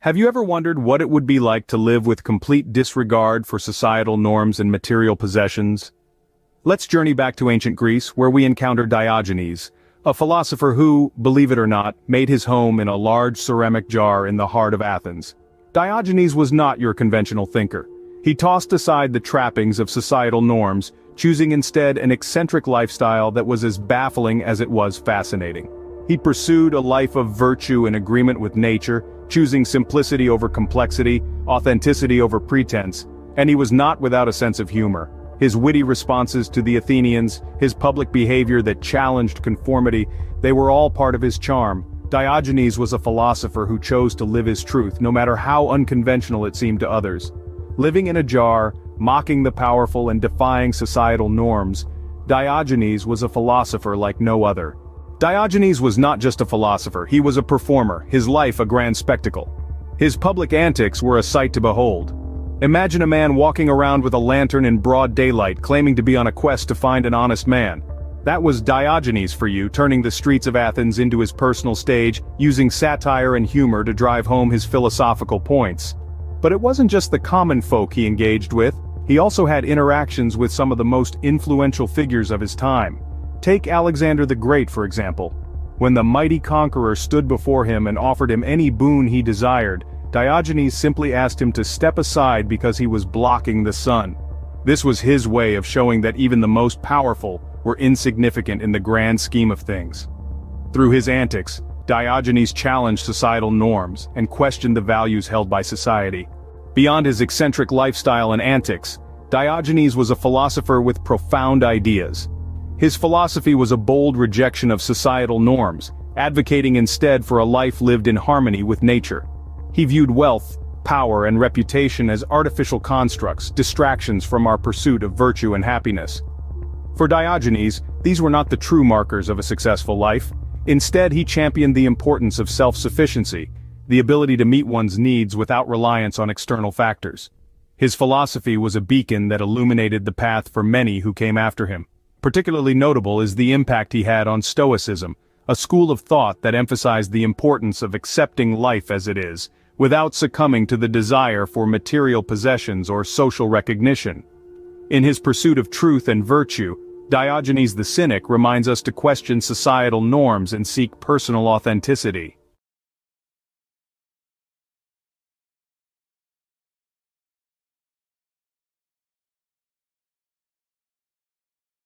Have you ever wondered what it would be like to live with complete disregard for societal norms and material possessions? Let's journey back to ancient Greece, where we encounter Diogenes, a philosopher who, believe it or not, made his home in a large ceramic jar in the heart of Athens. Diogenes was not your conventional thinker. He tossed aside the trappings of societal norms, choosing instead an eccentric lifestyle that was as baffling as it was fascinating. He pursued a life of virtue in agreement with nature, choosing simplicity over complexity, authenticity over pretense, and he was not without a sense of humor. His witty responses to the Athenians, his public behavior that challenged conformity, they were all part of his charm. Diogenes was a philosopher who chose to live his truth, no matter how unconventional it seemed to others. Living in a jar, mocking the powerful and defying societal norms, Diogenes was a philosopher like no other. Diogenes was not just a philosopher, he was a performer, his life a grand spectacle. His public antics were a sight to behold. Imagine a man walking around with a lantern in broad daylight, claiming to be on a quest to find an honest man. That was Diogenes for you, turning the streets of Athens into his personal stage, using satire and humor to drive home his philosophical points. But it wasn't just the common folk he engaged with, he also had interactions with some of the most influential figures of his time. Take Alexander the Great, for example. When the mighty conqueror stood before him and offered him any boon he desired, Diogenes simply asked him to step aside because he was blocking the sun. This was his way of showing that even the most powerful were insignificant in the grand scheme of things. Through his antics, Diogenes challenged societal norms and questioned the values held by society. Beyond his eccentric lifestyle and antics, Diogenes was a philosopher with profound ideas. His philosophy was a bold rejection of societal norms, advocating instead for a life lived in harmony with nature. He viewed wealth, power, and reputation as artificial constructs, distractions from our pursuit of virtue and happiness. For Diogenes, these were not the true markers of a successful life. Instead, he championed the importance of self-sufficiency, the ability to meet one's needs without reliance on external factors. His philosophy was a beacon that illuminated the path for many who came after him. Particularly notable is the impact he had on Stoicism, a school of thought that emphasized the importance of accepting life as it is, without succumbing to the desire for material possessions or social recognition. In his pursuit of truth and virtue, Diogenes the Cynic reminds us to question societal norms and seek personal authenticity.